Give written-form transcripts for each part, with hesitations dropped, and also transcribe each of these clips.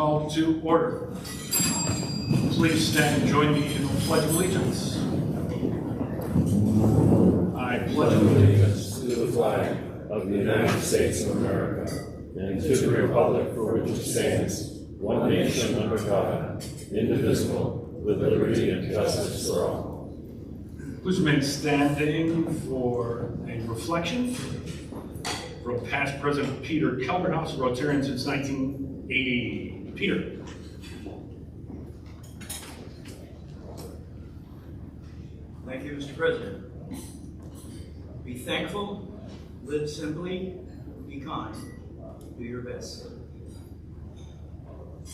called to order. Please stand and join me in the Pledge of Allegiance. I pledge allegiance to the flag of the United States of America and to the republic for which it stands, one nation under God, indivisible, with liberty and justice for all. Please remain standing for a reflection from past President Peter Kelderhouse, Rotarian since 1980. Peter. Thank you, Mr. President. Be thankful, live simply, be kind, do your best.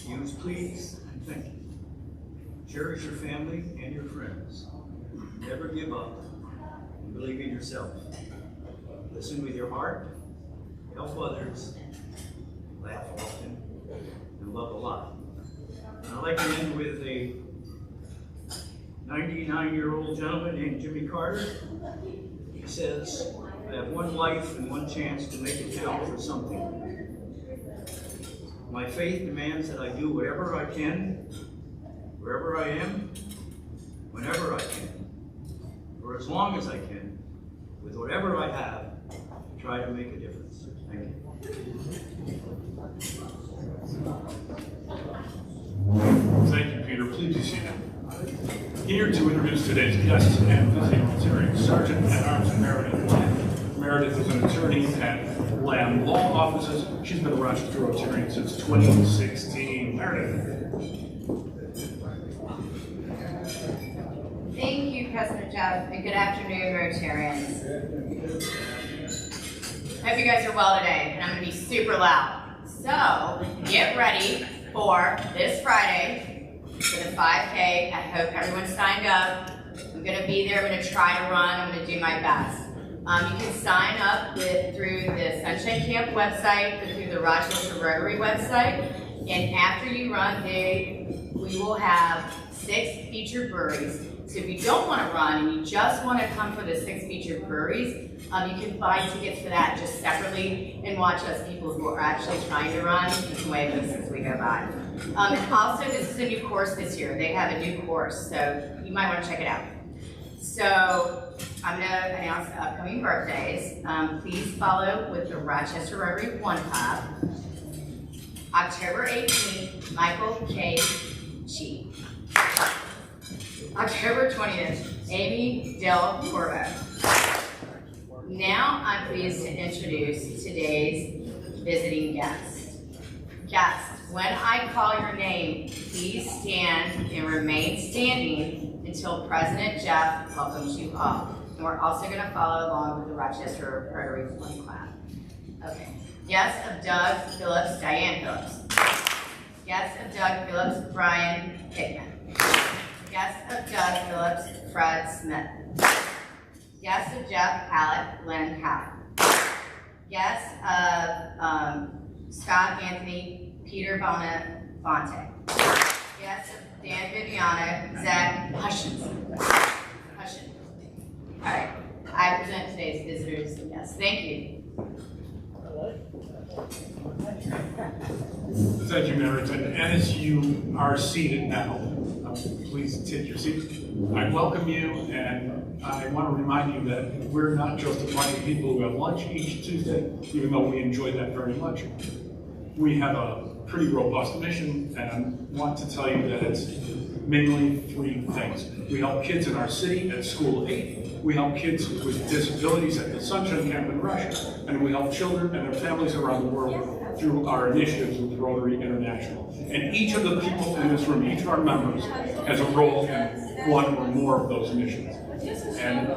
Use please and thank you. Cherish your family and your friends. Never give up and believe in yourself. Listen with your heart, help others, laugh often, and love a lot. And I'd like to end with a 99-year-old gentleman named Jimmy Carter. He says, I have one life and one chance to make it count for something. My faith demands that I do whatever I can, wherever I am, whenever I can, for as long as I can, with whatever I have, to try to make a difference. Thank you. Thank you, Peter. Please be seated. Here to introduce today's guest and visiting Rotarian, Sergeant at Arms Meredith Lamb. Meredith is an attorney at Lamb Law Offices. She's been a Rochester Rotarian since 2016. Meredith. Thank you, President Jeff, and good afternoon, Rotarians. Hope you guys are well today, and I'm going to be super loud. So, get ready for this Friday for the 5K. I hope everyone signed up. I'm going to be there. I'm going to try to run. I'm going to do my best. You can sign up through the Sunshine Camp website or through the Rochester Rotary website. And after you run, we will have 6 featured breweries. So if you don't want to run and you just want to come for the 6 featured breweries, you can buy tickets for that just separately and watch us people who are actually trying to run. You can wave us as we go by. And also, this is a new course this year. They have a new course, so you might want to check it out. So I'm going to announce the upcoming birthdays. Please follow with the Rochester Rotary One Club. October 18th, Michael K. Cheek. October 20th, Amy Del Corvo. Now I'm pleased to introduce today's visiting guest. Guests, when I call your name, please stand and remain standing until President Jeff welcomes you all. And we're also going to follow along with the Rochester Rotary One Clap. Okay. Guests of Doug Phillips, Diane Phillips. Guests of Doug Phillips, Brian Hickman. Guests of Doug Phillips, Fred Smith. Guests of Jeff Hallett, Lynn Hallett. Guests of Scott Anthony, Peter Bonafonte. Guests of Dan Viviano, Zach Hutchinson. All right, I present today's visitors and guests. Thank you. Thank you, Meredith. And as you are seated now, please take your seat. I welcome you, and I want to remind you that we're not just a bunch of people who have lunch each Tuesday, even though we enjoy that very much. We have a pretty robust mission, and I want to tell you that it's mainly 3 things. We help kids in our city at School 8, we help kids with disabilities at the Sunshine Camp in Russia, and we help children and their families around the world through our initiatives with Rotary International. And each of the people in this room, each of our members, has a role in one or more of those missions. And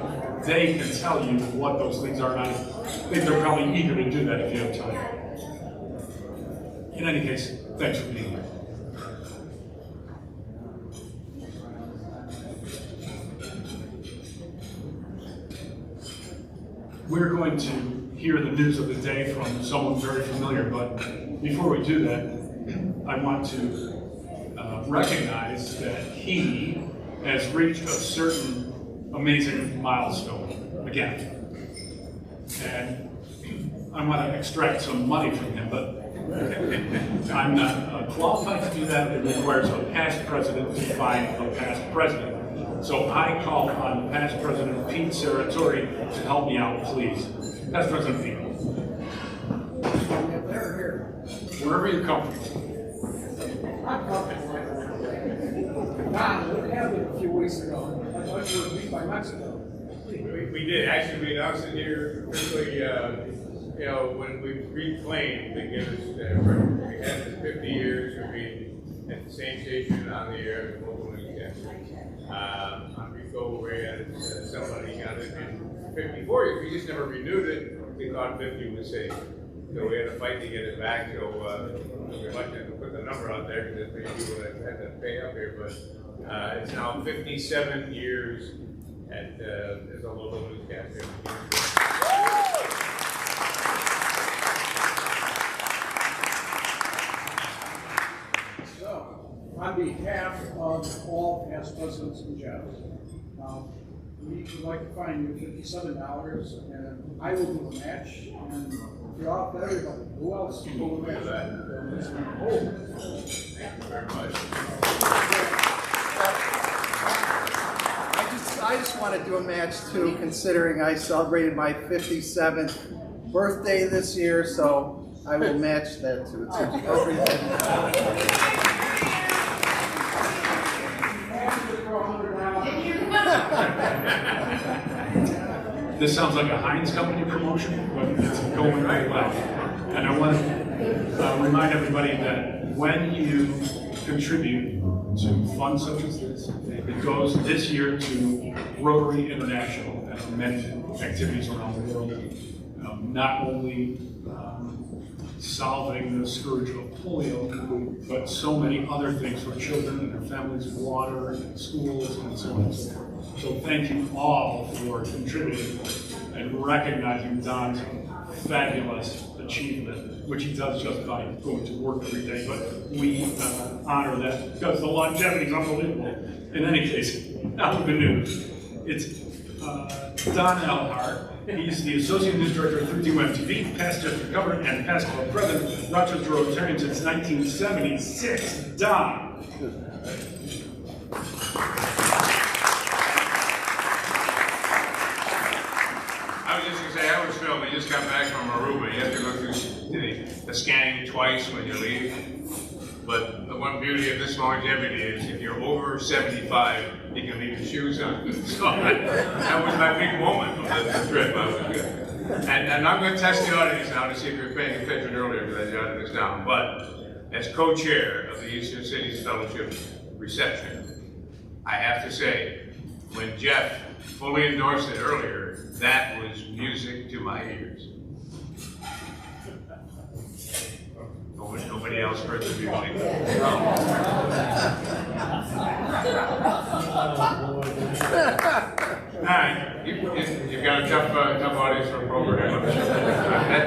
they can tell you what those things are, and I think they're probably eager to do that if you have time. In any case, thanks for being here. We're going to hear the news of the day from someone very familiar, but before we do that, I want to recognize that he has reached a certain amazing milestone again. And I want to extract some money from him, but I'm not qualified to do that. It requires a past president to find a past president. So I call on past President Pete Saratori to help me out, please. Past President Pete. Wherever you're comfortable. I'm comfortable right now. Don, what happened a few weeks ago? I thought you were beat by Mexico. We did. Actually, we announced it here quickly, when we reclaimed the Guinness record. We had it 50 years of being at the same station on the air as local newscasters. On Rico, we had somebody got it in 54 years. We just never renewed it. We thought 50 was safe. So we had to fight to get it back. So we're lucky to put the number out there because many people that had to pay up here. But it's now 57 years as a local newscaster. So, on behalf of all past presidents and judges, we would like to find you $57, and I will do a match. And if you're off there, who else will do a match? Thank you very much. I just want to do a match too, considering I celebrated my 57th birthday this year, so I will match that too. It's appropriate. This sounds like a Heinz Company promotion, but it's going right well. And I want to remind everybody that when you contribute to funds such as this, it goes this year to Rotary International and many activities around the world. Not only solving the scourge of polio, but so many other things for children and their families, water and schools and so on and so forth. So thank you all for contributing and recognizing Don's fabulous achievement, which he does just by going to work every day, but we honor that because the longevity is unbelievable. In any case, now the good news. It's Don Elhart. He's the Associate News Director at 13 TV, past district governor, and past club president, Rochester Rotarian since 1976. Don. I was just going to say, I was thrilled. We just got back from Aruba. You have to go through the scanning twice when you leave. But the one beauty of this longevity is if you're over 75, you can leave your shoes on. So that was my big moment of the trip. I was good. And I'm going to test the audience now to see if you're paying attention earlier because I jotted this down. But as co-chair of the Eastern Cities Fellowship reception, I have to say, when Jeff fully endorsed it earlier, that was music to my ears. Nobody else heard the music. All right, you've got a tough audience for a program.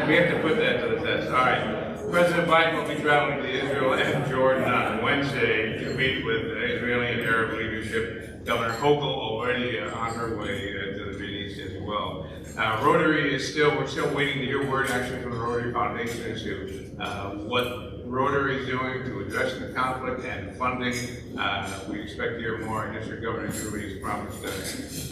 We have to put that to the test. All right, President Biden will be traveling to Israel and Jordan on Wednesday to meet with Israeli and Arab leadership. Governor Hochul already on her way to the Middle East as well. Rotary is we're still waiting to hear word actually from the Rotary Foundation as to what Rotary is doing to address the conflict and funding. We expect to hear more, and District Governor Julie has promised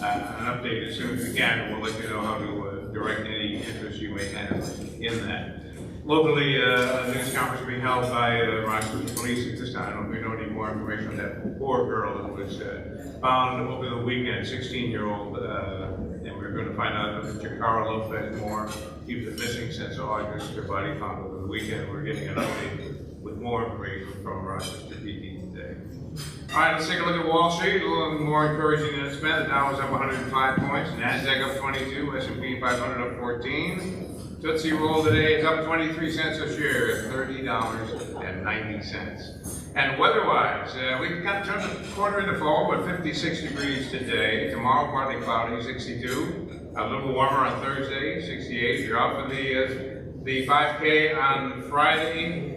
an update as soon as we can, and we'll let you know how to direct any interest you may have in that. Locally, a news conference being held by Rochester Police at this time. I don't know if we know any more information on that poor girl that was found over the weekend, 16-year-old, and we're going to find out if Jakara Lopez Moore, he was missing since August. Her body found over the weekend. We're getting an update with more information from Rochester PD today. All right, let's take a look at Wall Street. A little more encouraging than it's been. The Dow was up 105 points, Nasdaq up 22, S&P 500 up 14. Tootsie Roll today is up 23 cents a share at $30.90. And weather-wise, we've kind of turned the corner into fall, but 56 degrees today. Tomorrow, partly cloudy, 62. A little warmer on Thursday, 68. You're off for the 5K on Friday.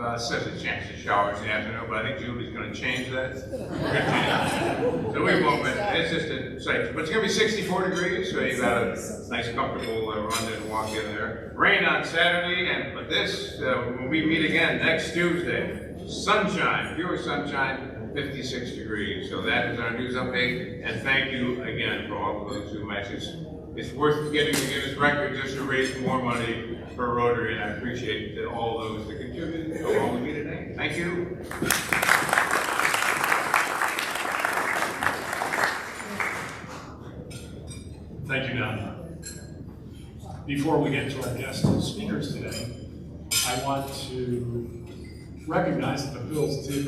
Well, it says a chance to showers in the afternoon, but I think Julie's gonna change that. So we won't, it's just a safe, but it's gonna be 64 degrees, so you got a nice comfortable run and walk in there. Rain on Saturday, but this, when we meet again next Tuesday, sunshine, pure sunshine, 56 degrees. So that is our news update, and thank you again for all of those who match. It's worth getting the Guinness record just to raise more money for Rotary, and I appreciate all those that contributed along with me today. Thank you. Thank you, Don. Before we get to our guest speakers today, I want to recognize that the Bills did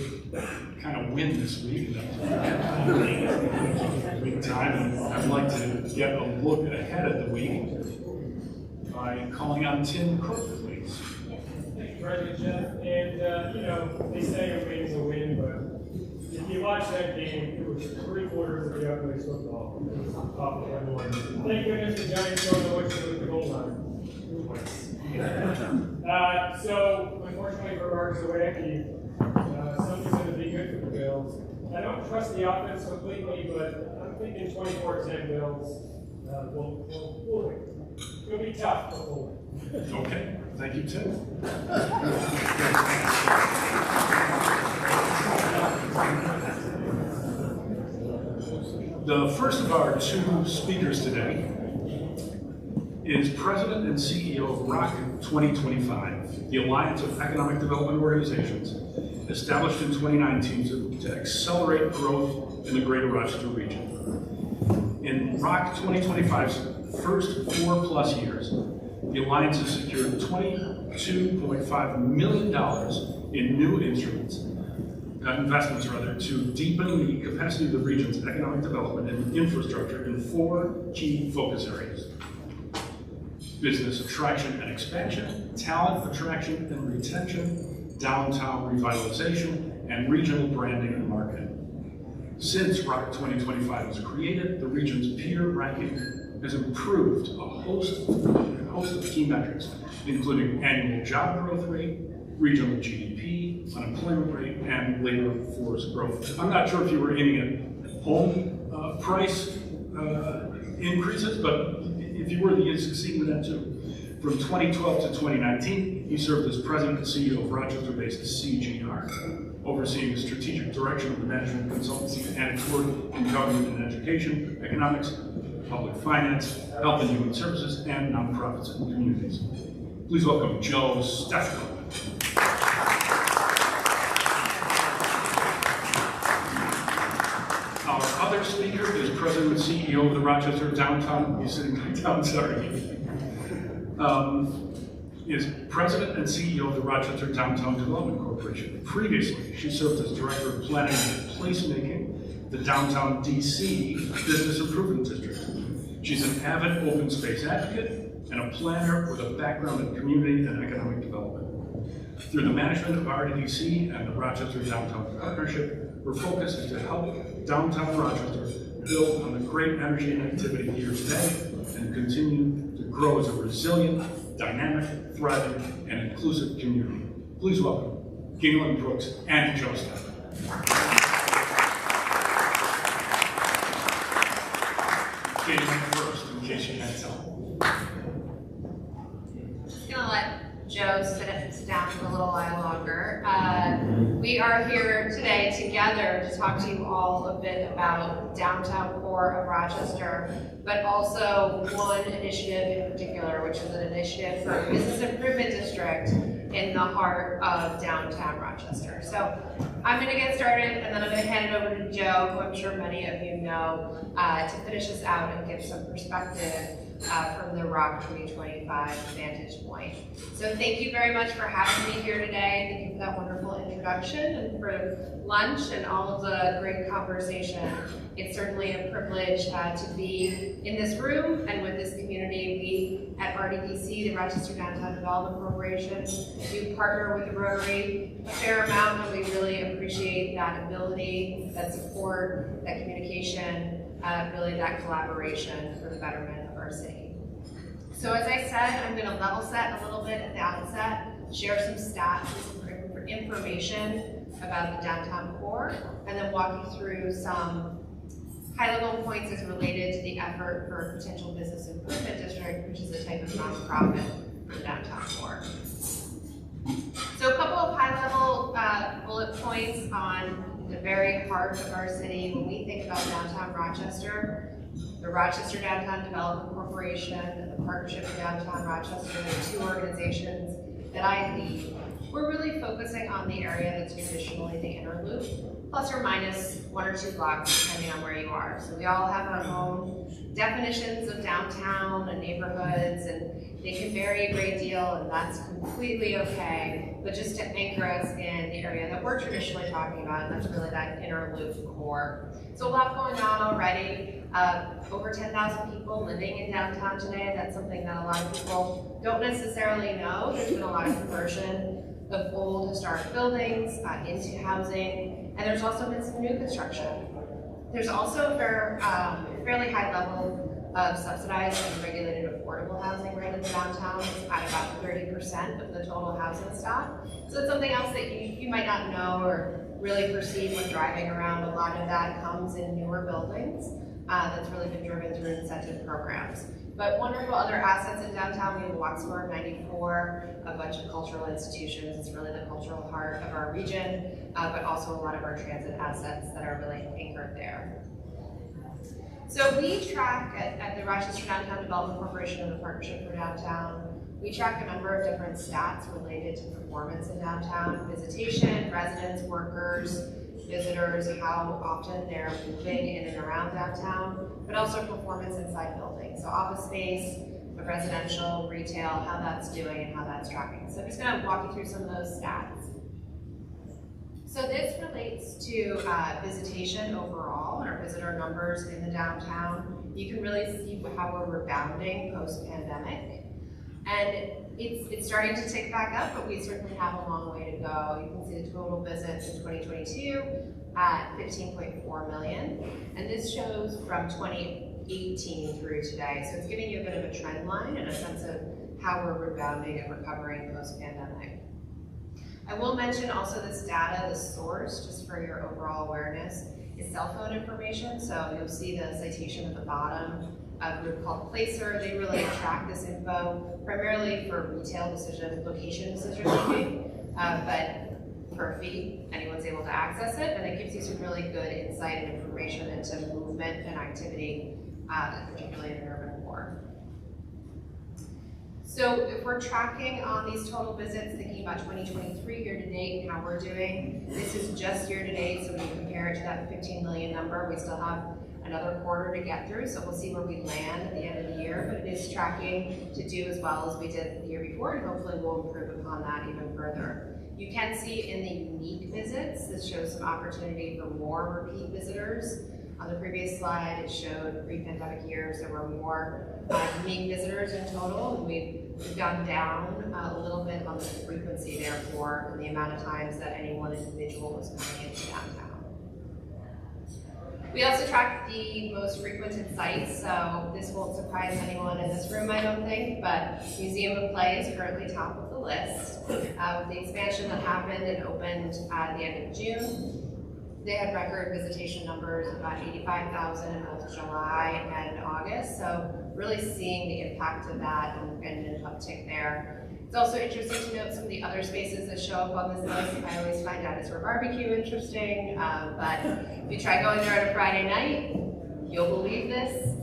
kind of win this week. Big time, and I'd like to get a look ahead at the week by calling on Tim Crook, please. Thank you, President Jeff. And, they say a win's a win, but if you watch that game, it was 3/4 of the ugliest football. It was top of everyone. Thank goodness the Giants don't know what to do with the goal line. So, unfortunately for Marcus Awaki, something's going to be good for the Bills. I don't trust the offense completely, but I'm thinking 24-10 Bills will win. It'll be tough, but we'll win. Okay, thank you, Tim. The first of our two speakers today is President and CEO of ROC 2025, the Alliance of Economic Development Organizations, established in 2019 to accelerate growth in the Greater Rochester region. In ROC 2025's first 4+ years, the Alliance has secured $22.5 million in new investments to deepen the capacity of the region's economic development and infrastructure in 4 key focus areas: business attraction and expansion, talent attraction and retention, downtown revitalization, and regional branding and marketing. Since ROC 2025 was created, the region's peer ranking has improved a host of key metrics, including annual job growth rate, regional GDP, unemployment rate, and labor force growth. I'm not sure if you were aiming at home price increases, but if you were, you succeed with that too. From 2012 to 2019, he served as president and CEO of Rochester-based CGR, overseeing the strategic direction of the management consultancy and its work in government and education, economics, public finance, health and human services, and nonprofits and communities. Please welcome Joe Stefko. Our other speaker is President and CEO of the Rochester Downtown, he's sitting right down, sorry. Is President and CEO of the Rochester Downtown Development Corporation. Previously, she served as Director of Planning and Placemaking, the Downtown DC Business Improvement District. She's an avid open space advocate and a planner with a background in community and economic development. Through the management of RDDC and the Rochester Downtown Partnership, her focus is to help downtown Rochester build on the great energy and activity here today and continue to grow as a resilient, dynamic, thriving, and inclusive community. Please welcome Galin Brooks and Joe Stefko. Galin first, in case you can't tell. Just gonna let Joe sit down for a little while longer. We are here today together to talk to you all a bit about downtown core of Rochester, but also one initiative in particular, which is an initiative for a business improvement district in the heart of downtown Rochester. So I'm going to get started, and then I'm going to hand it over to Joe, who I'm sure many of you know, to finish us out and give some perspective from the ROC 2025 vantage point. So thank you very much for having me here today. Thank you for that wonderful introduction and for lunch and all of the great conversation. It's certainly a privilege to be in this room and with this community. We at RDDC, the Rochester Downtown Development Corporation, do partner with the Rotary a fair amount, and we really appreciate that ability, that support, that communication, really that collaboration for the betterment of our city. So as I said, I'm going to level set a little bit at the outset, share some stats and some hear information about the downtown core, and then walk you through some high-level points as related to the effort for potential business improvement district, which is a type of nonprofit for the downtown core. So a couple of high-level bullet points on the very heart of our city. When we think about downtown Rochester, the Rochester Downtown Development Corporation and the Partnership for Downtown Rochester, the two organizations that I lead, we're really focusing on the area that's traditionally the inner loop, plus or minus 1 or 2 blocks, depending on where you are. So we all have our own definitions of downtown and neighborhoods, and they can vary a great deal, and that's completely okay. But just to anchor us in the area that we're traditionally talking about, and that's really that inner loop core. So a lot going on already. Over 10,000 people living in downtown today. That's something that a lot of people don't necessarily know. There's been a lot of conversion of old historic buildings into housing, and there's also been some new construction. There's also a fairly high level of subsidized and regulated affordable housing right in the downtown. It's at about 30% of the total housing stock. So it's something else that you might not know or really perceive when driving around. A lot of that comes in newer buildings. That's really been driven through incentive programs. But wonderful other assets in downtown. We have a Wax Store 94, a bunch of cultural institutions. It's really the cultural heart of our region, but also a lot of our transit assets that are really anchored there. So we track at the Rochester Downtown Development Corporation and the Partnership for Downtown, we track a number of different stats related to performance in downtown: visitation, residents, workers, visitors, how often they're moving in and around downtown, but also performance inside buildings. So office space, residential, retail, how that's doing and how that's tracking. So I'm just gonna walk you through some of those stats. So this relates to visitation overall and our visitor numbers in the downtown. You can really see how we're rebounding post-pandemic. And it's starting to tick back up, but we certainly have a long way to go. You can see the total visits in 2022 at 15.4 million. And this shows from 2018 through today. So it's giving you a bit of a trend line and a sense of how we're rebounding and recovering post-pandemic. I will mention also this data, the source, just for your overall awareness, is cell phone information. So you'll see the citation at the bottom. A group called Placer, they really track this info primarily for retail location decision making, but for a fee, anyone's able to access it, and it gives you some really good insight and information into movement and activity, particularly in the urban core. So if we're tracking on these total visits, thinking about 2023 year to date and how we're doing, this is just year to date, so when you compare it to that 15 million number, we still have another quarter to get through, so we'll see where we land at the end of the year, but it is tracking to do as well as we did the year before, and hopefully we'll improve upon that even further. You can see in the unique visits, this shows some opportunity for more repeat visitors. On the previous slide, it showed pre-pandemic years there were more unique visitors in total, and we've gone down a little bit on the frequency, therefore, and the amount of times that any one individual was coming into downtown. We also track the most frequented sites, so this won't surprise anyone in this room, I don't think, but Museum of Play is currently top of the list. With the expansion that happened and opened at the end of June, they had record visitation numbers, about 85,000 in both July and August, so really seeing the impact of that and an uptick there. It's also interesting to note some of the other spaces that show up on this list. I always find out is for barbecue interesting, but if you try going there on a Friday night, you'll believe this.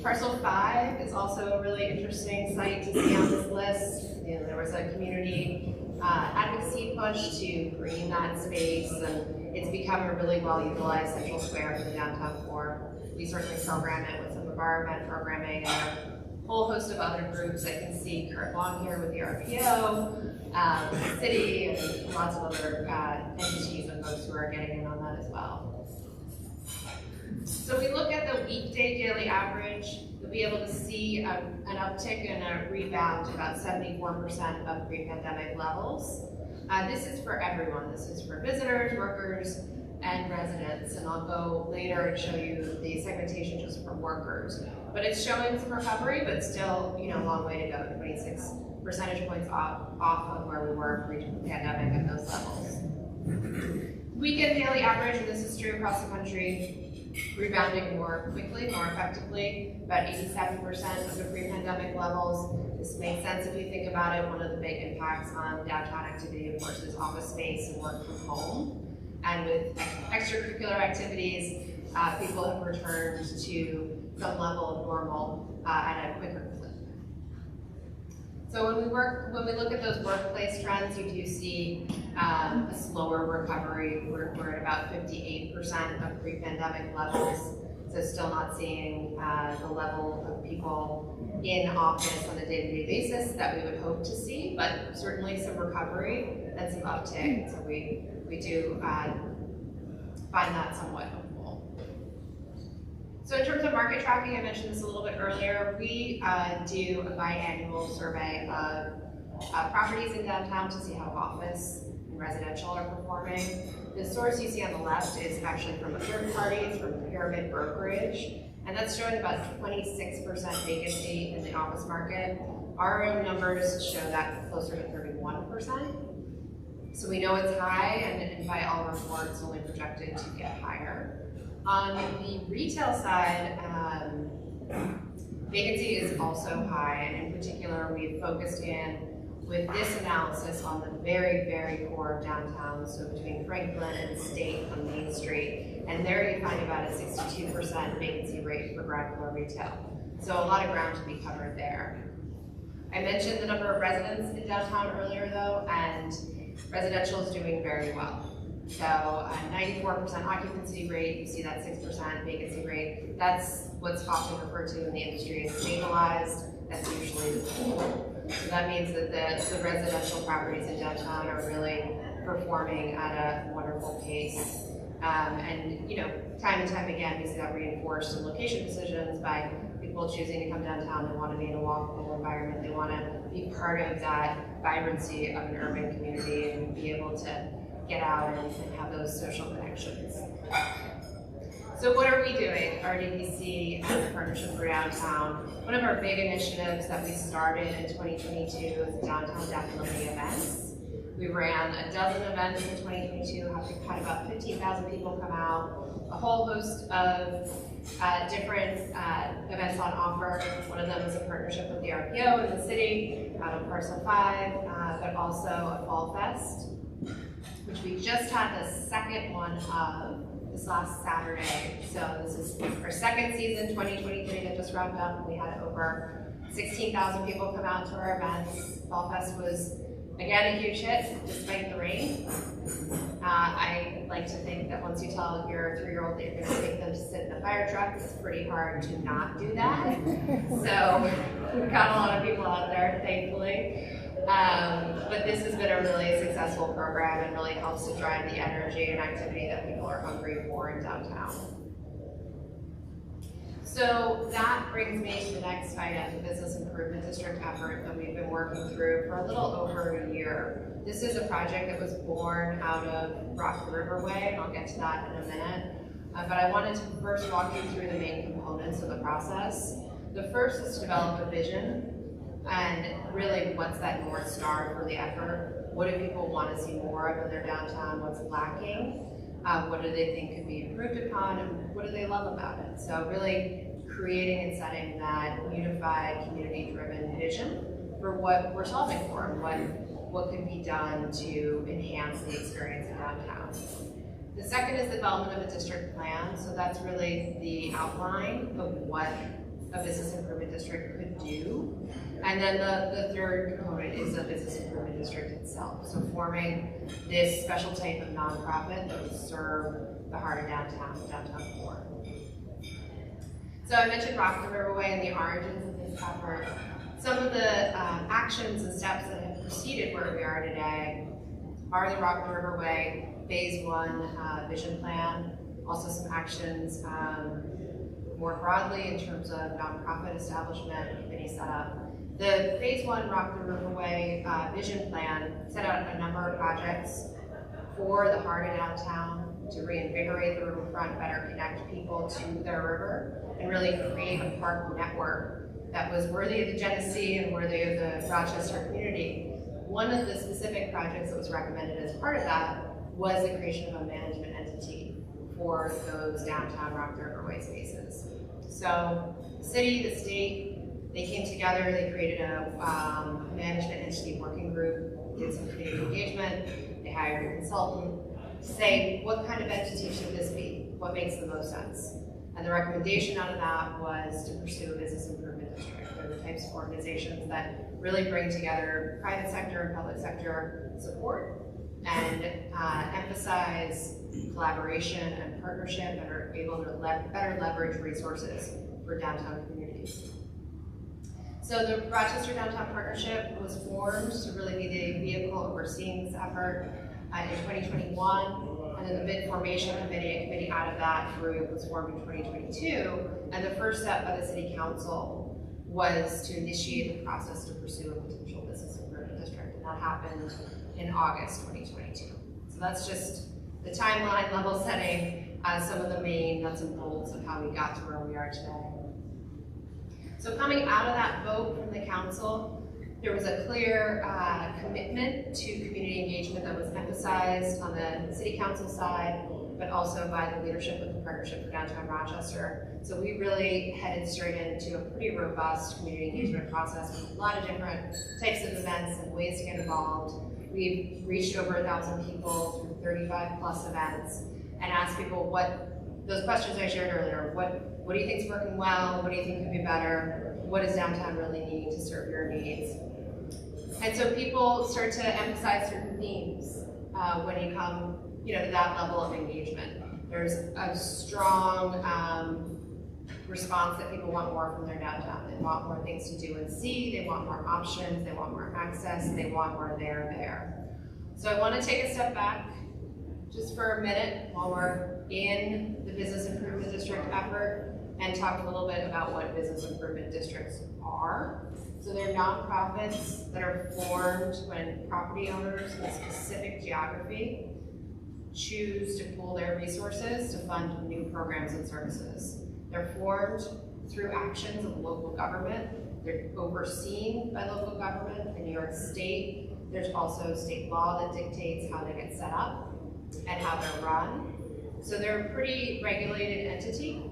Parcel 5 is also a really interesting site to see on this list. You know, there was a community advocacy push to green that space, and it's become a really well-utilized central square for the downtown core. We certainly program it with some of our event programming and a whole host of other groups. I can see Kurt Long here with the RPO, the city, and lots of other entities and folks who are getting in on that as well. So if we look at the weekday daily average, you'll be able to see an uptick and a rebound to about 74% of pre-pandemic levels. This is for everyone. This is for visitors, workers, and residents, and I'll go later and show you the segmentation just for workers. But it's showing some recovery, but still, a long way to go. 26 percentage points off off of where we were pre-pandemic at those levels. Weekend daily average, and this is true across the country, rebounding more quickly, more effectively, about 87% of the pre-pandemic levels. This makes sense if you think about it. One of the big impacts on downtown activity, of course, is office space and work from home. And with extracurricular activities, people have returned to some level of normal at a quicker clip. So when we look at those workplace trends, you do see a slower recovery. We're at about 58% of pre-pandemic levels. So still not seeing the level of people in office on a day-to-day basis that we would hope to see, but certainly some recovery and some uptick. So we do find that somewhat hopeful. So in terms of market tracking, I mentioned this a little bit earlier, we do a biannual survey of properties in downtown to see how office and residential are performing. The source you see on the left is actually from a third party, it's from Pyramid Brokerage, and that's showing about 26% vacancy in the office market. Our own numbers show that closer to 31%. So we know it's high, and by all reports, only projected to get higher. On the retail side, vacancy is also high, and in particular, we've focused in with this analysis on the very, very core of downtown, so between Franklin and State on Main Street, and there you find about a 62% vacancy rate for ground floor retail. So a lot of ground to be covered there. I mentioned the number of residents in downtown earlier though, and residential is doing very well. So a 94% occupancy rate, you see that 6% vacancy rate. That's what's often referred to in the industry as stabilized. That's usually the goal. So that means that the residential properties in downtown are really performing at a wonderful pace. And you know, time and time again, we see that reinforced in location decisions by people choosing to come downtown. They want to be in a walkable environment. They want to be part of that vibrancy of an urban community and be able to get out and have those social connections. So what are we doing? RDPC as a partnership for downtown. One of our big initiatives that we started in 2022 is Downtown Definitely events. We ran a dozen events in 2022, had about 15,000 people come out, a whole host of different events on offer. One of them is a partnership with the RPO in the city out of Parcel 5, but also a Fall Fest, which we just had the second one of this last Saturday. So this is our second season, 2023, that just wrapped up, and we had over 16,000 people come out to our events. Fall Fest was, again, a huge hit, despite the rain. I like to think that once you tell your 3-year-old that you're going to take them to sit in a fire truck, it's pretty hard to not do that. So we've got a lot of people out there, thankfully. But this has been a really successful program and really helps to drive the energy and activity that people are hungry for in downtown. So that brings me to the next item, the Business Improvement District effort that we've been working through for a little over a year. This is a project that was born out of Rock the Riverway, and I'll get to that in a minute. But I wanted to first walk you through the main components of the process. The first is to develop a vision. And really, what's that North Star for the effort? What do people want to see more of in their downtown? What's lacking? What do they think could be improved upon? And what do they love about it? So really creating and setting that unified, community-driven vision for what we're solving for and what can be done to enhance the experience in downtown. The second is the development of a district plan. So that's really the outline of what a business improvement district could do. And then the third component is the business improvement district itself. So forming this special type of nonprofit that would serve the heart of downtown, downtown core. So I mentioned Rock the Riverway and the origins of this effort. Some of the actions and steps that have preceded where we are today are the Rock the Riverway Phase 1 vision plan, also some actions more broadly in terms of nonprofit establishment, committee setup. The Phase 1 Rock the Riverway vision plan set out a number of projects for the heart of downtown to reinvigorate the riverfront, better connect people to their river, and really create a park network that was worthy of the Genesee and worthy of the Rochester community. one of the specific projects that was recommended as part of that was the creation of a management entity for those downtown Rockdale Riverway spaces. So the city, the state, they came together, they created a management entity working group, did some community engagement, they hired a consultant to say, what kind of entity should this be? What makes the most sense? And the recommendation out of that was to pursue a business improvement district. They're the types of organizations that really bring together private sector and public sector support and emphasize collaboration and partnership and are able to better leverage resources for downtown communities. So the Rochester Downtown Partnership was formed to really be the vehicle overseeing this effort in 2021. And then the bid formation committee, a committee out of that group, was formed in 2022. And the first step by the city council was to initiate the process to pursue a potential business improvement district. And that happened in August 2022. So that's just the timeline, level setting, some of the main nuts and bolts of how we got to where we are today. So coming out of that vote from the council, there was a clear commitment to community engagement that was emphasized on the city council side, but also by the leadership of the Partnership for Downtown Rochester. So we really headed straight into a pretty robust community engagement process with a lot of different types of events and ways to get involved. We've reached over 1,000 people through 35 plus events and asked people what, those questions I shared earlier, what do you think is working well? What do you think could be better? What does downtown really need to serve your needs? And so people start to emphasize certain themes when you come, to that level of engagement. There's a strong response that people want more from their downtown. They want more things to do and see. They want more options. They want more access. They want more there. So I want to take a step back just for a minute while we're in the Business Improvement District effort and talk a little bit about what business improvement districts are. So they're nonprofits that are formed when property owners in a specific geography choose to pool their resources to fund new programs and services. They're formed through actions of local government. They're overseen by local government in New York State. There's also state law that dictates how they get set up and how they're run. So they're a pretty regulated entity,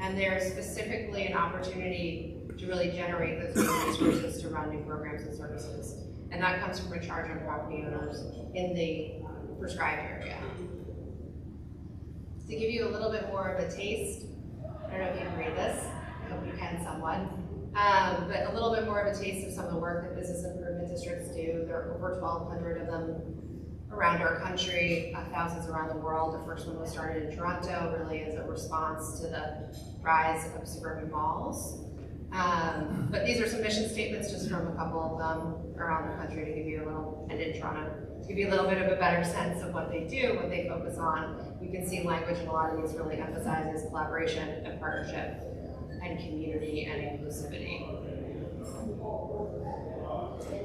and they're specifically an opportunity to really generate those new resources to run new programs and services. And that comes from a charge on property owners in the prescribed area. To give you a little bit more of a taste, I don't know if you can read this, I hope you can somewhat, but a little bit more of a taste of some of the work that business improvement districts do. There are over 1,200 of them around our country, thousands around the world. The first one was started in Toronto, really as a response to the rise of suburban malls. But these are some mission statements just from a couple of them around the country to give you a little, and in Toronto, to give you a little bit of a better sense of what they do, what they focus on. You can see language in a lot of these really emphasizes collaboration and partnership and community and inclusivity.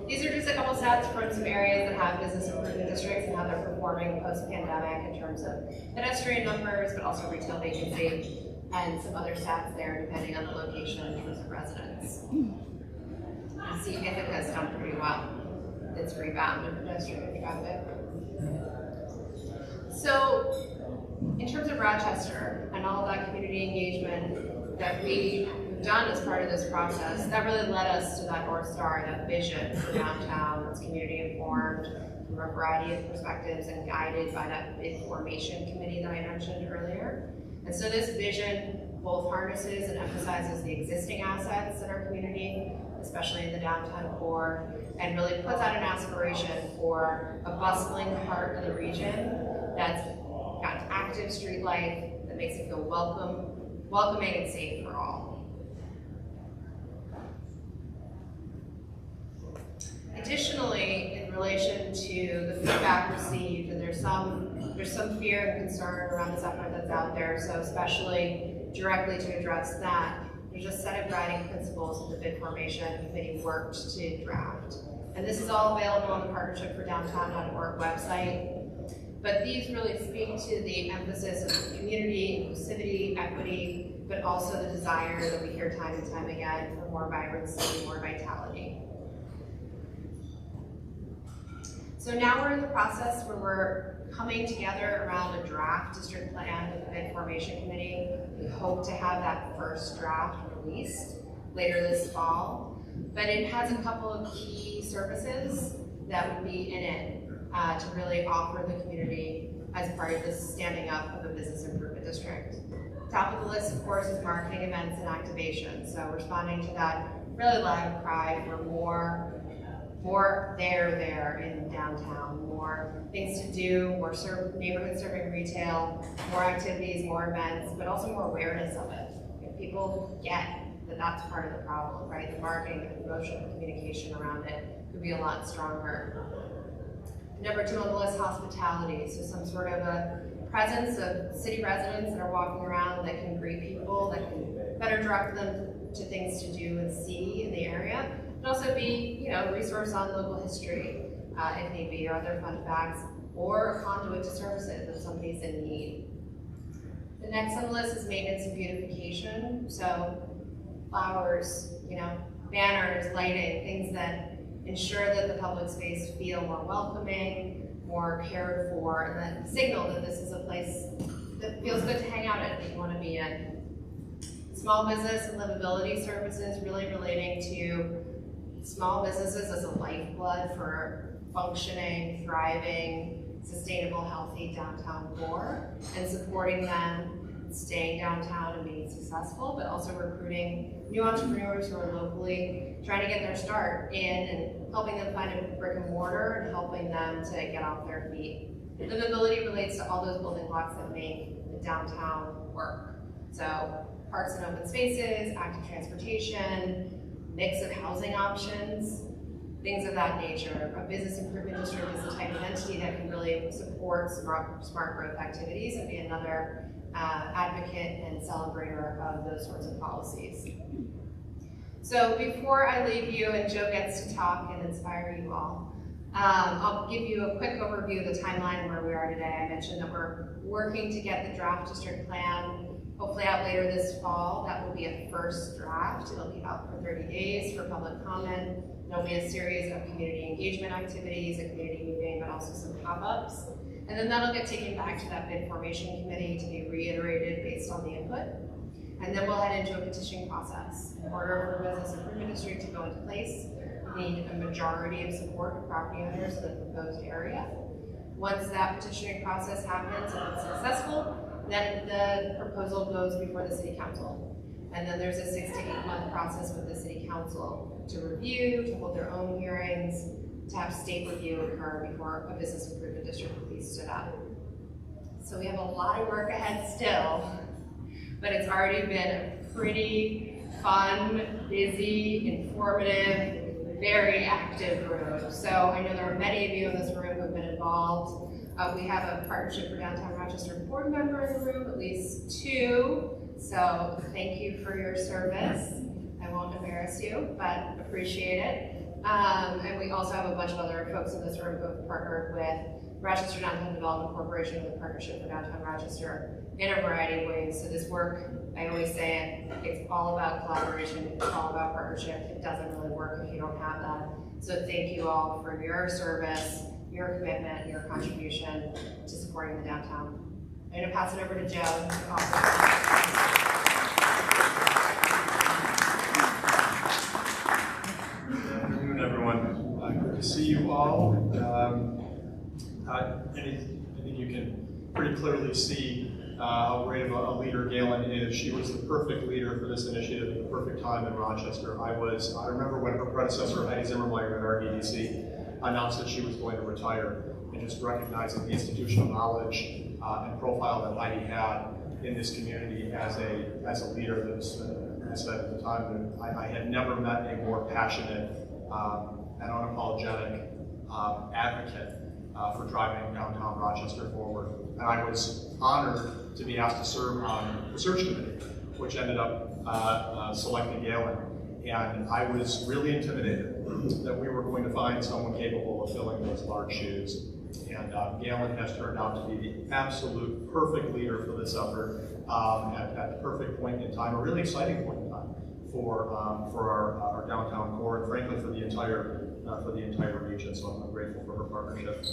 These are just a couple stats from some areas that have business improvement districts and how they're performing post-pandemic in terms of pedestrian numbers, but also retail vacancy, and some other stats there depending on the location in terms of residents. You see Ithaca's done pretty well. It's rebounded pedestrian traffic. So, in terms of Rochester and all of that community engagement that we've done as part of this process, that really led us to that North Star, that vision for downtown that's community informed from a variety of perspectives and guided by that bid formation committee that I mentioned earlier. And so this vision both harnesses and emphasizes the existing assets in our community, especially in the downtown core, and really puts out an aspiration for a bustling heart of the region that's got active street life, that makes it feel welcoming and safe for all. Additionally, in relation to the feedback received, and there's some fear and concern around this effort that's out there, so especially directly to address that, there's a set of guiding principles that the bid formation committee worked to draft. And this is all available on the Partnership for Downtown.org website. But these really speak to the emphasis of community, inclusivity, equity, but also the desire that we hear time and time again for more vibrancy, more vitality. So now we're in the process where we're coming together around a draft district plan with the bid formation committee. We hope to have that first draft released later this fall. But it has a couple of key services that would be in it to really offer the community as part of this standing up of a business improvement district. Top of the list, of course, is marketing events and activation. So responding to that really loud cry for more there in downtown, more things to do, more neighborhood serving retail, more activities, more events, but also more awareness of it. If people get that that's part of the problem, right? The marketing, the promotion, the communication around it could be a lot stronger. Number 2 on the list, hospitality. So some sort of a presence of city residents that are walking around that can greet people, that can better direct them to things to do and see in the area. But also be, a resource on local history, if need be, or other fun facts, or a conduit to services if somebody's in need. The next on the list is maintenance and beautification. So flowers, banners, lighting, things that ensure that the public space feel more welcoming, more cared for, and that signal that this is a place that feels good to hang out in, that you want to be in. Small business and livability services, really relating to small businesses as a lifeblood for functioning, thriving, sustainable, healthy downtown core, and supporting them staying downtown and being successful, but also recruiting new entrepreneurs who are locally trying to get their start in and helping them find a brick and mortar and helping them to get off their feet. Livability relates to all those building blocks that make the downtown work. So parks and open spaces, active transportation, mix of housing options, things of that nature. A business improvement district is the type of entity that can really support smart growth activities and be another advocate and celebrator of those sorts of policies. So before I leave you and Joe gets to talk and inspire you all, I'll give you a quick overview of the timeline where we are today. I mentioned that we're working to get the draft district plan hopefully out later this fall. That will be a first draft. It'll be out for 30 days for public comment. There'll be a series of community engagement activities, a community meeting, but also some pop-ups. And then that'll get taken back to that bid formation committee to be reiterated based on the input. And then we'll head into a petitioning process. In order for a business improvement district to go into place, we need a majority of support of property owners in the proposed area. Once that petitioning process happens and it's successful, then the proposal goes before the city council. And then there's a 6 to 8 month process with the city council to review, to hold their own hearings, to have state review occur before a business improvement district will be stood up. So we have a lot of work ahead still, but it's already been a pretty fun, busy, informative, very active room. So I know there are many of you in this room who have been involved. We have a Partnership for Downtown Rochester board member in the room, at least 2. So thank you for your service. I won't embarrass you, but appreciate it. And we also have a bunch of other folks in this room who have partnered with Rochester Downtown Development Corporation with the Partnership for Downtown Rochester in a variety of ways. So this work, I always say it's all about collaboration, it's all about partnership. It doesn't really work if you don't have that. So thank you all for your service, your commitment, your contribution to supporting the downtown. I'm going to pass it over to Joe. Good afternoon, everyone. Good to see you all. I think you can pretty clearly see how great of a leader Galin is. She was the perfect leader for this initiative at the perfect time in Rochester. I remember when her predecessor, Heidi Zimmermeyer at RDDC, announced that she was going to retire, and just recognizing the institutional knowledge and profile that Heidi had in this community as a leader. That was, I said at the time, that I had never met a more passionate and unapologetic advocate for driving downtown Rochester forward. And I was honored to be asked to serve on the search committee, which ended up selecting Galin. And I was really intimidated that we were going to find someone capable of filling those large shoes. And Galin has turned out to be the absolute perfect leader for this effort at the perfect point in time, a really exciting point in time for our downtown core, and frankly for the entire for the entire region, so I'm grateful for her partnership.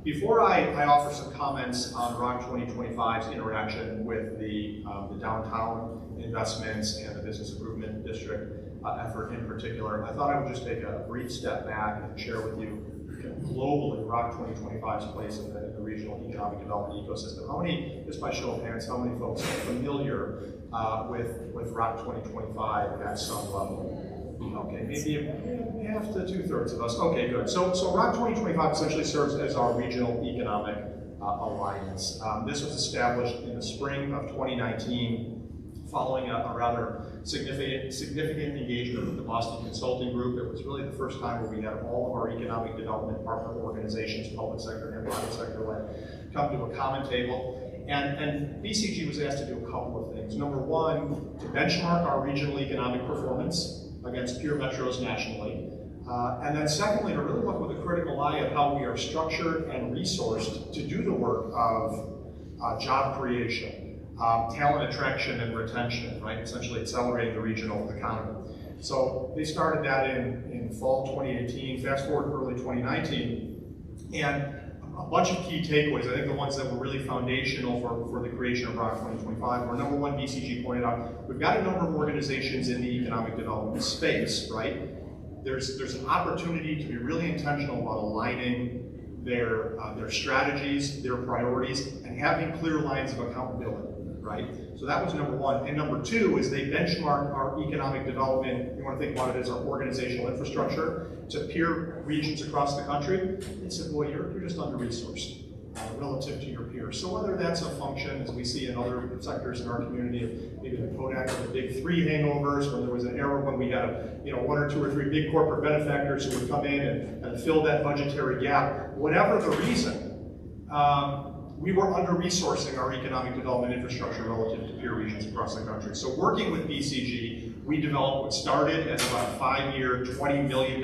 Before I offer some comments on ROC 2025's interaction with the downtown investments and the business improvement district effort in particular, I thought I would just take a brief step back and share with you globally ROC 2025's place in the regional economic development ecosystem. How many, just by show of hands, how many folks are familiar with ROC 2025 at some level? Okay, maybe half to 2/3 of us. Okay, good. So ROC 2025 essentially serves as our regional economic alliance. This was established in the spring of 2019 following a rather significant engagement with the Boston Consulting Group. It was really the first time where we had all of our economic development partner organizations, public sector and private sector led, come to a common table. And BCG was asked to do a couple of things. Number one, to benchmark our regional economic performance against peer metros nationally. And then secondly, to really look with a critical eye at how we are structured and resourced to do the work of job creation, talent attraction and retention, right? Essentially accelerating the regional economy. So they started that in fall 2018, fast forward to early 2019, and a bunch of key takeaways. I think the ones that were really foundational for the creation of ROC 2025 were, number one, BCG pointed out, we've got a number of organizations in the economic development space, right? There's an opportunity to be really intentional about aligning their strategies, their priorities, and having clear lines of accountability. Right? So that was number one. And number two is they benchmarked our economic development, you want to think about it as our organizational infrastructure, to peer regions across the country. They said, boy, you're just under-resourced relative to your peers. So whether that's a function, as we see in other sectors in our community, of maybe the Kodak or the big three hangovers, when there was an era when we had one or two or three big corporate benefactors who would come in and fill that budgetary gap, whatever the reason, we were under-resourcing our economic development infrastructure relative to peer regions across the country. So working with BCG, we developed what started as about a 5-year, $20 million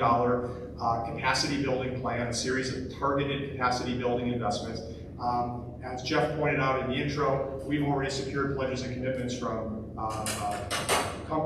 capacity building plan, a series of targeted capacity building investments. As Jeff pointed out in the intro, we've already secured pledges and commitments from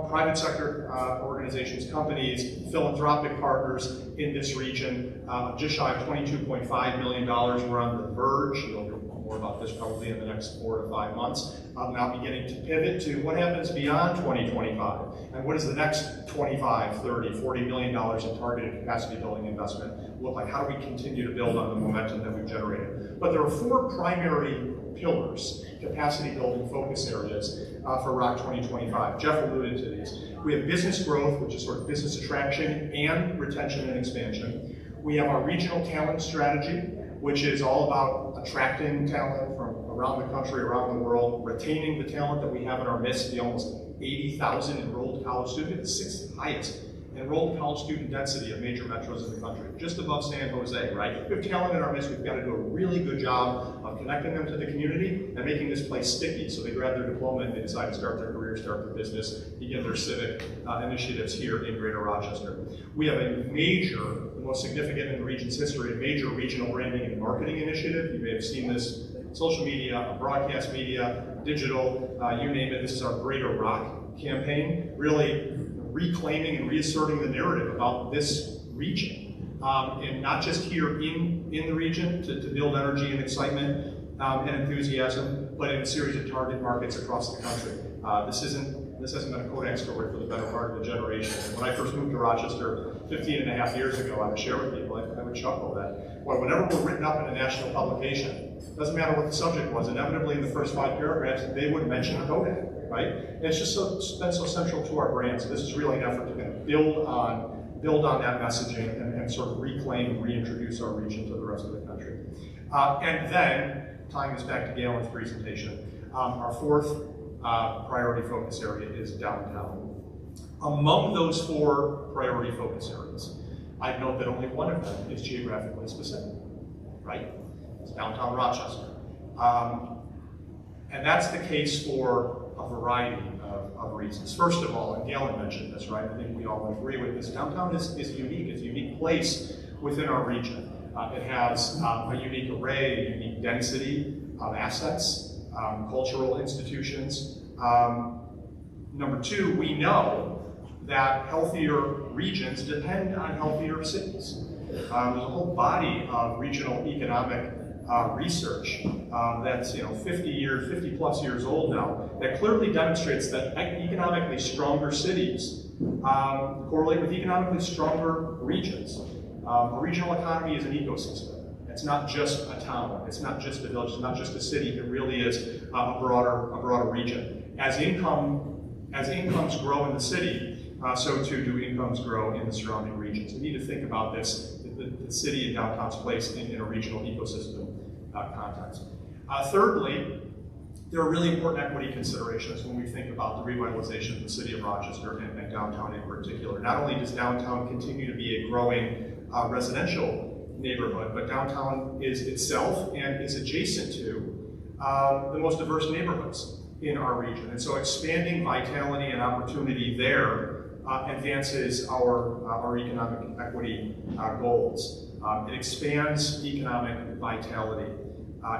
private sector organizations, companies, philanthropic partners in this region. Just shy of $22.5 million. We're on the verge. You'll hear more about this probably in the next 4 to 5 months. Now beginning to pivot to what happens beyond 2025, and what does the next 25, 30, $40 million in targeted capacity building investment look like? How do we continue to build on the momentum that we've generated? But there are 4 primary pillars, capacity building focus areas for ROC 2025. Jeff alluded to these. We have business growth, which is sort of business attraction and retention and expansion. We have our regional talent strategy, which is all about attracting talent from around the country, around the world, retaining the talent that we have in our midst, the almost 80,000 enrolled college students, the 6th highest enrolled college student density of major metros in the country, just above San Jose, right? We have talent in our midst. We've got to do a really good job of connecting them to the community and making this place sticky so they grab their diploma and they decide to start their career, start their business, begin their civic initiatives here in Greater Rochester. We have a major, the most significant in the region's history, a major regional branding and marketing initiative. You may have seen this in social media, broadcast media, digital, you name it. This is our Greater Rock campaign, really reclaiming and reasserting the narrative about this region, and not just here in the region to build energy and excitement and enthusiasm, but in a series of target markets across the country. This hasn't been a Kodak story for the better part of a generation. When I first moved to Rochester 15.5 years ago, I would share with people, I would chuckle that, well, whenever we're written up in a national publication, doesn't matter what the subject was, inevitably in the first 5 paragraphs, they would mention Kodak. Right? And it's just been so central to our brand. So this is really an effort to kind of build on that messaging and sort of reclaim and reintroduce our region to the rest of the country. And then, tying this back to Galin's presentation, our 4th priority focus area is downtown. Among those 4 priority focus areas, I'd note that only one of them is geographically specific, right? It's downtown Rochester. And that's the case for a variety of reasons. First of all, and Galin mentioned this, right? I think we all agree with this. Downtown is unique. It's a unique place within our region. It has a unique array, a unique density of assets, cultural institutions. Number 2, we know that healthier regions depend on healthier cities. There's a whole body of regional economic research that's 50 plus years old now that clearly demonstrates that economically stronger cities correlate with economically stronger regions. A regional economy is an ecosystem. It's not just a town. It's not just a village. It's not just a city. It really is a broader region. As incomes grow in the city, so too do incomes grow in the surrounding regions. We need to think about this, the city and downtown's place in a regional ecosystem context. Thirdly, there are really important equity considerations when we think about the revitalization of the city of Rochester and downtown in particular. Not only does downtown continue to be a growing residential neighborhood, but downtown is itself and is adjacent to the most diverse neighborhoods in our region. And so expanding vitality and opportunity there advances our economic equity goals. It expands economic vitality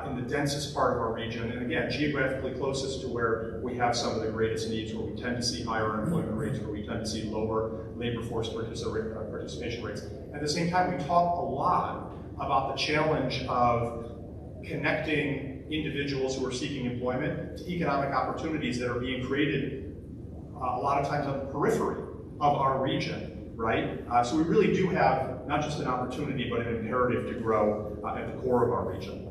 in the densest part of our region, and again, geographically closest to where we have some of the greatest needs, where we tend to see higher unemployment rates, where we tend to see lower labor force participation rates. At the same time, we talk a lot about the challenge of connecting individuals who are seeking employment to economic opportunities that are being created a lot of times on the periphery of our region, right? So we really do have not just an opportunity, but an imperative to grow at the core of our region.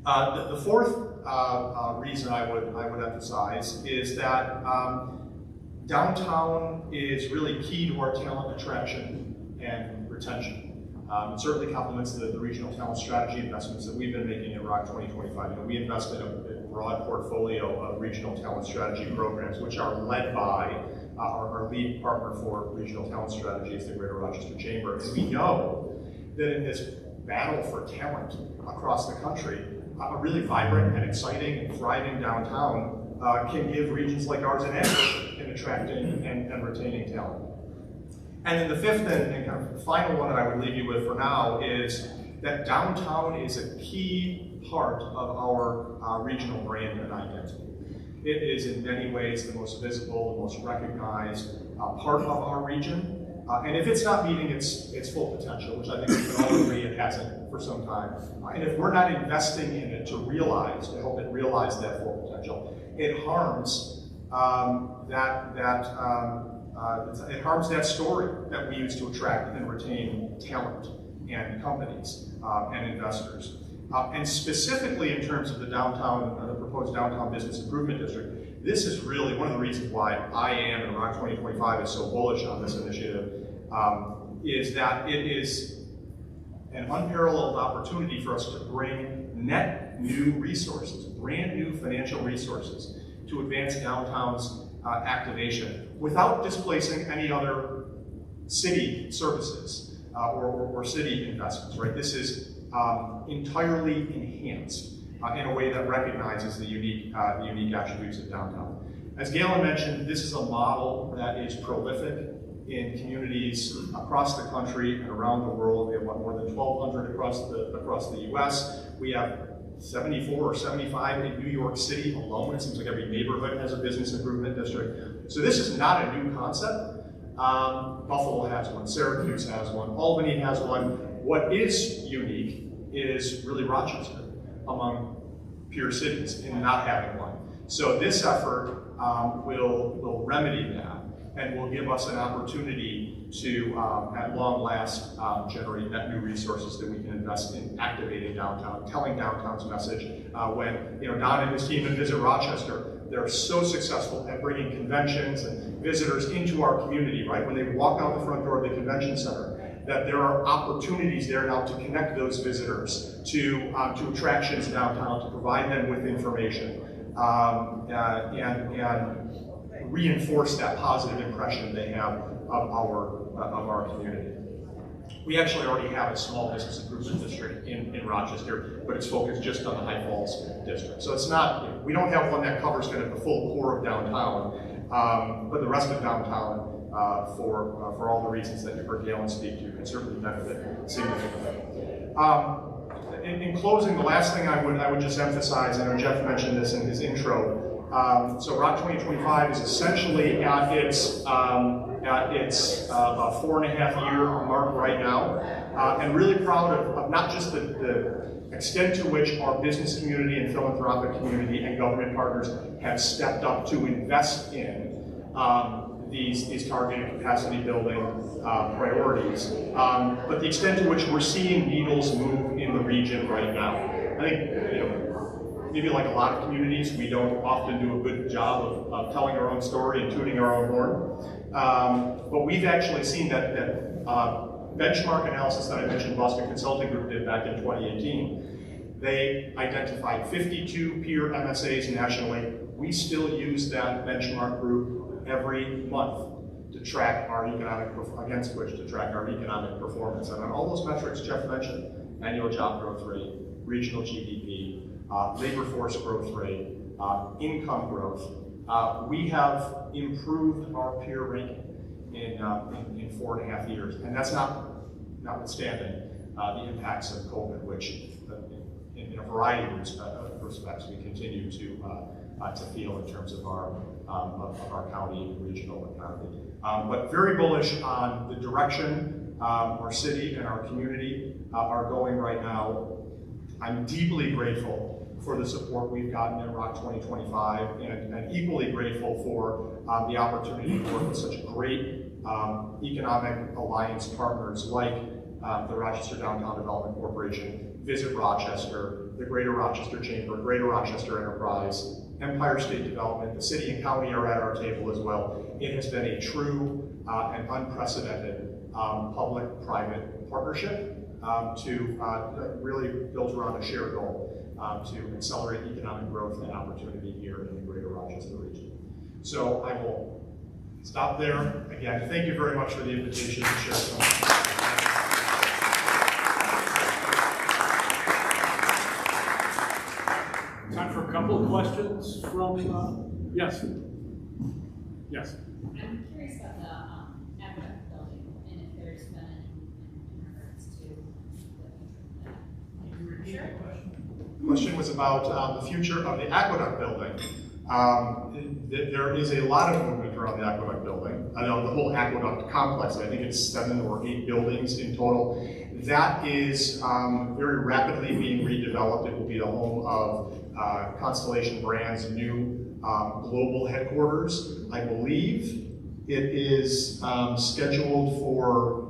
The fourth reason I would emphasize is that downtown is really key to our talent attraction and retention. It certainly complements the regional talent strategy investments that we've been making in ROC 2025. We invest in a broad portfolio of regional talent strategy programs, which are led by our lead partner for regional talent strategy is the Greater Rochester Chamber. And we know that in this battle for talent across the country, a really vibrant and exciting and thriving downtown can give regions like ours an edge in attracting and retaining talent. And then the fifth and kind of final one that I would leave you with for now is that downtown is a key part of our regional brand and identity. It is in many ways the most visible, the most recognized part of our region. And if it's not meeting its full potential, which I think we can all agree it hasn't for some time, and if we're not investing in it to help it realize that full potential, it harms it harms that story that we use to attract and retain talent and companies and investors. And specifically in terms of the proposed downtown business improvement district, this is really one of the reasons why I am and ROC 2025 is so bullish on this initiative, is that it is an unparalleled opportunity for us to bring net new resources, brand new financial resources, to advance downtown's activation without displacing any other city services or city investments, right? This is entirely enhanced in a way that recognizes the unique attributes of downtown. As Galin mentioned, this is a model that is prolific in communities across the country and around the world. We have more than 1,200 across the U.S. We have 74 or 75 in New York City alone. It seems like every neighborhood has a business improvement district. So this is not a new concept. Buffalo has one, Syracuse has one, Albany has one. What is unique is really Rochester among peer cities in not having one. So this effort will remedy that and will give us an opportunity to, at long last, generate net new resources that we can invest in activating downtown, telling downtown's message. When Don and his team visit Rochester, they're so successful at bringing conventions and visitors into our community, right? When they walk out the front door of the convention center, that there are opportunities there now to connect those visitors to attractions downtown, to provide them with information, and reinforce that positive impression they have of our community. We actually already have a small business improvement district in Rochester, but it's focused just on the High Falls district. So it's not, we don't have one that covers kind of the full core of downtown, but the rest of downtown, for all the reasons that you heard Galin speak to, can certainly benefit significantly. In closing, the last thing I would just emphasize, I know Jeff mentioned this in his intro, so ROC 2025 is essentially at its It's about 4.5-year mark right now, and really proud of not just the extent to which our business community and philanthropic community and government partners have stepped up to invest in these targeted capacity building priorities, but the extent to which we're seeing needles move in the region right now. I think, maybe like a lot of communities, we don't often do a good job of telling our own story and tooting our own horn. But we've actually seen that benchmark analysis that I mentioned Boston Consulting Group did back in 2018. They identified 52 peer MSAs nationally. We still use that benchmark group every month to track our economic, against which to track our economic performance. And on all those metrics Jeff mentioned, annual job growth rate, regional GDP, labor force growth rate, income growth, we have improved our peer ranking in 4.5 years. And that's notwithstanding the impacts of COVID, which in a variety of respects we continue to feel in terms of our county and regional economy. But very bullish on the direction our city and our community are going right now. I'm deeply grateful for the support we've gotten in Rock 2025, and equally grateful for the opportunity to work with such great economic alliance partners like the Rochester Downtown Development Corporation, Visit Rochester, the Greater Rochester Chamber, Greater Rochester Enterprise, Empire State Development. The city and county are at our table as well. It has been a true and unprecedented public-private partnership to really built around a shared goal to accelerate economic growth and opportunity here in the Greater Rochester region. So I will stop there. Again, thank you very much for the invitation to share some. Time for a couple of questions from, yes. Yes. I'm curious about the aqueduct building and if there's been any regards to the future of that. Can you repeat the question? The question was about the future of the aqueduct building. There is a lot of movement around the aqueduct building. I know the whole aqueduct complex, I think it's 7 or 8 buildings in total. That is very rapidly being redeveloped. It will be the home of Constellation Brands' new global headquarters. I believe it is scheduled for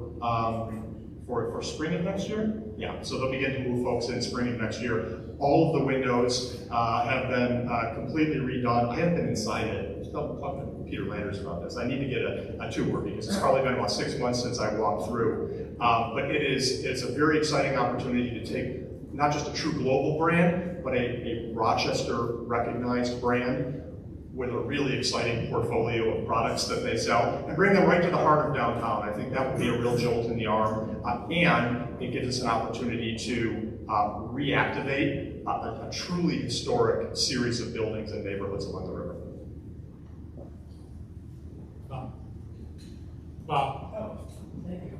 spring of next year. Yeah, so they'll begin to move folks in spring of next year. All of the windows have been completely redone. I haven't been inside it. I'll talk to Peter Landers about this. I need to get a tour because it's probably been about 6 months since I walked through. But it's a very exciting opportunity to take not just a true global brand, but a Rochester recognized brand with a really exciting portfolio of products that they sell and bring them right to the heart of downtown. I think that would be a real jolt in the arm, and it gives us an opportunity to reactivate a truly historic series of buildings and neighborhoods along the river. Bob. Oh, thank you.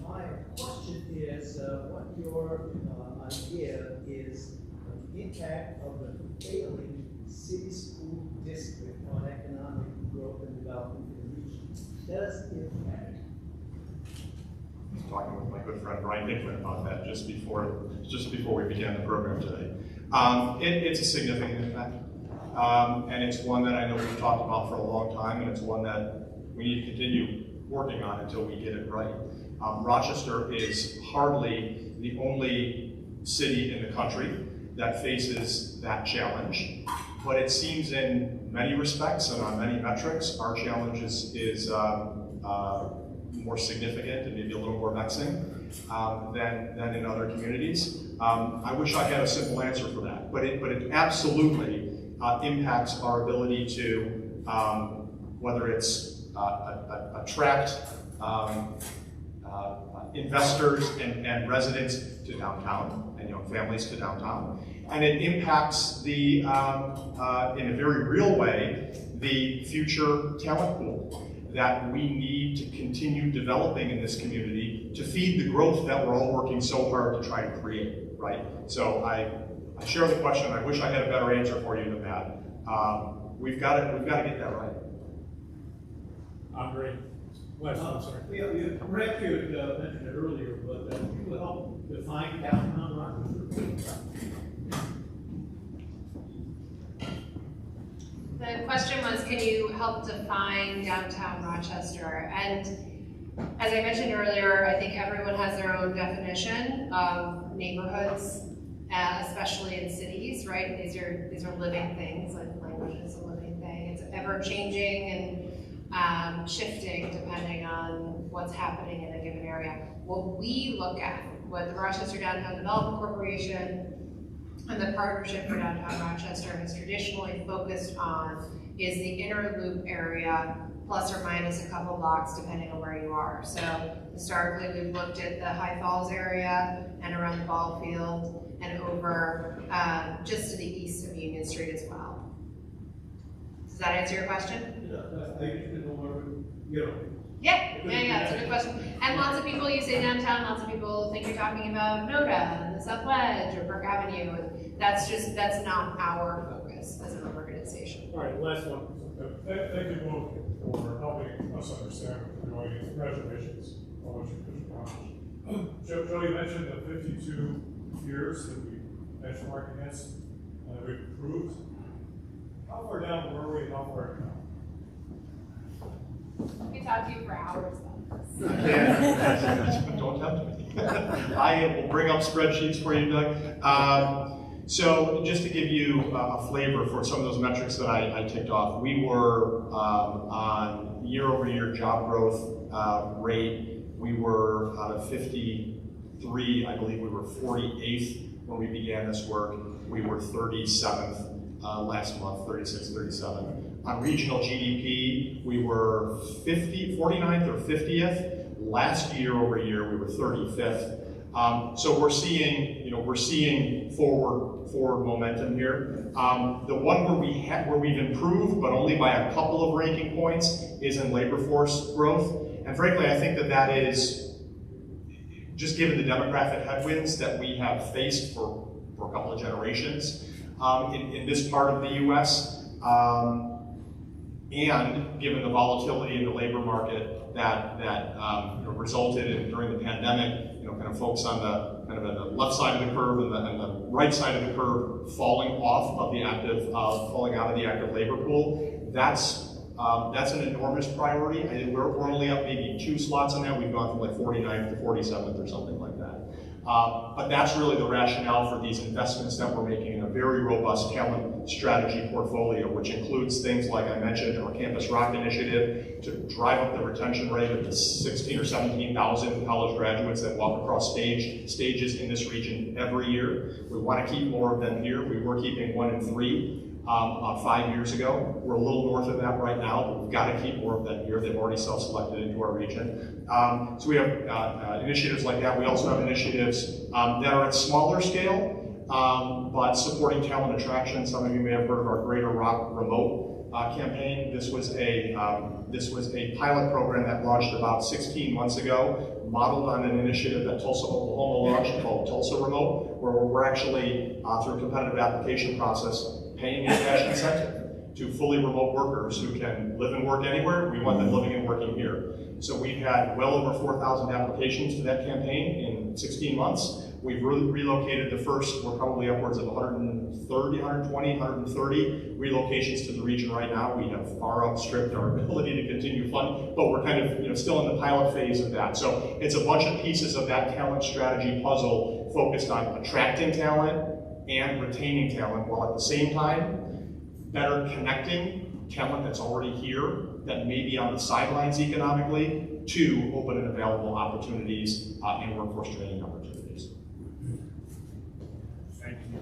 My question is what your idea is of the impact of the failing city school district on economic growth and development in the region. Does it impact? I was talking with my good friend Brian Hickman about that just before we began the program today. It's a significant impact, and it's one that I know we've talked about for a long time, and it's one that we need to continue working on until we get it right. Rochester is hardly the only city in the country that faces that challenge, but it seems in many respects and on many metrics, our challenge is more significant and maybe a little more vexing than in other communities. I wish I had a simple answer for that, but it absolutely impacts our ability to, whether it's attract investors and residents to downtown and young families to downtown. And it impacts the, in a very real way, the future talent pool that we need to continue developing in this community to feed the growth that we're all working so hard to try to create, right? So I share the question. I wish I had a better answer for you than that. We've got to get that right. Andre. Wes, I'm sorry. Perhaps you had mentioned it earlier, but you will help define downtown Rochester. The question was, can you help define downtown Rochester? And as I mentioned earlier, I think everyone has their own definition of neighborhoods, especially in cities, right? These are living things, like language is a living thing. It's ever changing and shifting depending on what's happening in a given area. What we look at, what the Rochester Downtown Development Corporation and the Partnership for Downtown Rochester has traditionally focused on is the inner loop area, plus or minus a couple blocks depending on where you are. So historically we've looked at the High Falls area and around the ball field and over just to the east of Union Street as well. Does that answer your question? Yeah, it's a good question. And lots of people, you say downtown, lots of people think you're talking about NODA and the South Ledge or Park Avenue. And that's not our focus as an organization. All right, last one. Thank you both for helping us understand what we're doing. Congratulations on what you've accomplished. Joe, you mentioned the 52 years that we benchmarked against and we've improved. How far down were we and how far now? We can talk to you for hours about this. Don't tempt me. I will bring up spreadsheets for you, Doug. So just to give you a flavor for some of those metrics that I ticked off, we were on year-over-year job growth rate. We were out of 53, I believe we were 48th when we began this work. We were 37th last month, 36, 37. On regional GDP, we were 49th or 50th. Last year over year, we were 35th. So we're seeing forward momentum here. The one where we've improved, but only by a couple of ranking points, is in labor force growth. And frankly, I think that is just given the demographic headwinds that we have faced for a couple of generations in this part of the U.S. And given the volatility in the labor market that resulted in during the pandemic, kind of folks on the left side of the curve and the right side of the curve falling out of the active labor pool. That's an enormous priority. We're only up maybe 2 slots on that. We've gone from like 49th to 47th or something like that. But that's really the rationale for these investments that we're making in a very robust talent strategy portfolio, which includes things like I mentioned, our Campus Rock initiative to drive up the retention rate of the 16 or 17,000 college graduates that walk across stages in this region every year. We want to keep more of them here. We were keeping 1 in 3. About 5 years ago. We're a little north of that right now, but we've got to keep more of them here. They've already self-selected into our region. So we have initiatives like that. We also have initiatives that are at smaller scale, but supporting talent attraction. Some of you may have heard of our Greater Rock Remote campaign. This was a pilot program that launched about 16 months ago, modeled on an initiative that Tulsa, Oklahoma launched called Tulsa Remote, where we're actually, through a competitive application process, paying a cash incentive to fully remote workers who can live and work anywhere. We want them living and working here. So we've had well over 4,000 applications to that campaign in 16 months. We've relocated the first, we're probably upwards of 120, 130 relocations to the region right now. We have far outstripped our ability to continue funding, but we're kind of still in the pilot phase of that. So it's a bunch of pieces of that talent strategy puzzle focused on attracting talent and retaining talent, while at the same time, better connecting talent that's already here, that may be on the sidelines economically, to open and available opportunities and workforce training opportunities. Thank you.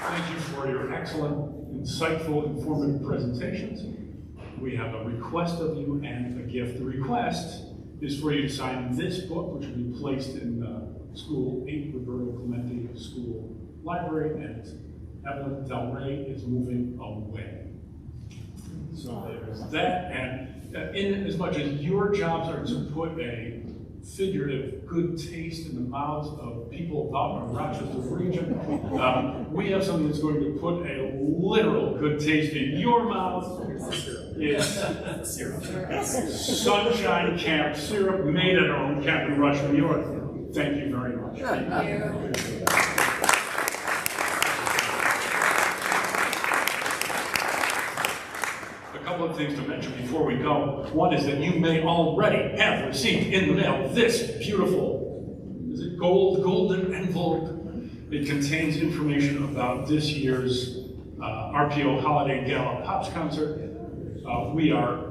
Thank you for your excellent, insightful, informative presentations. We have a request of you and a gift. The request is for you to sign this book, which will be placed in the school, 8 Roberto Clemente School Library, and Evelyn Del Rey is moving away. So there's that, and in as much as your jobs are to put a figurative good taste in the mouths of people about the Rochester region. We have something that's going to put a literal good taste in your mouth. It's Sunshine Camp syrup made at our own camp in Rush, New York. Thank you very much. Thank you. A couple of things to mention before we go. One is that you may already have received in the mail this beautiful, is it golden envelope. It contains information about this year's RPO Holiday Gala Pops concert. We are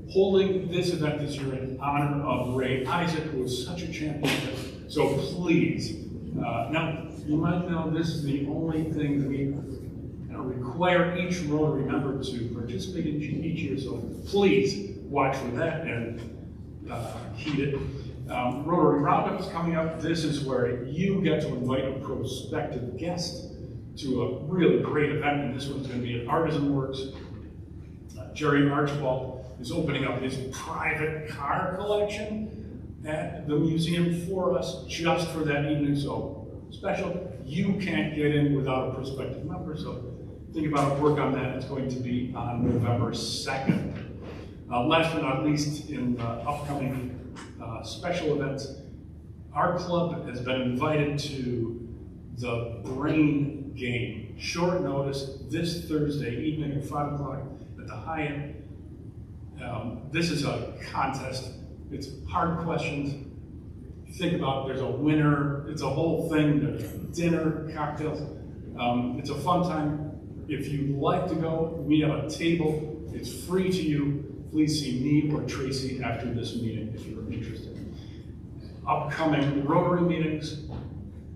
holding this event this year in honor of Ray Isaac, who was such a champion. So please, now you might know this is the only thing that we require each Rotary member to participate in each year. So please watch for that and heed it. Rotary Roundup is coming up. This is where you get to invite a prospective guest to a really great event, and this one's going to be at Artisan Works. Jerry Archibald is opening up his private car collection at the museum for us just for that evening. So special, you can't get in without a prospective member, so think about it, work on that. It's going to be on November 2nd. Last but not least, in upcoming special events, our club has been invited to the Brain Game. Short notice, this Thursday evening at 5 o'clock at the Hyatt. This is a contest. It's hard questions. Think about it, there's a winner. It's a whole thing. There's dinner, cocktails. It's a fun time. If you'd like to go, we have a table. It's free to you. Please see me or Tracy after this meeting if you're interested. Upcoming Rotary meetings,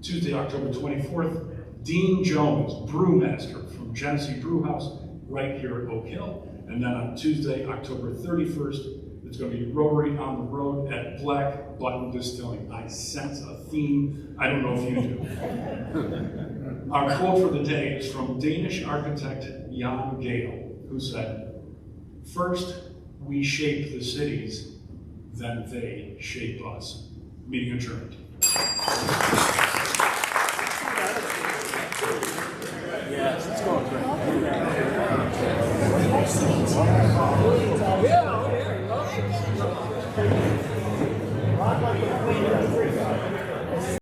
Tuesday, October 24th, Dean Jones, brewmaster from Genesee Brew House, right here at Oak Hill. And then on Tuesday, October 31st, it's going to be Rotary on the Road at Black Button Distilling. I sense a theme. I don't know if you do. Our quote for the day is from Danish architect Jan Gehl, who said, "First, we shape the cities, then they shape us." Meeting adjourned. Yes, it's going great. Yeah.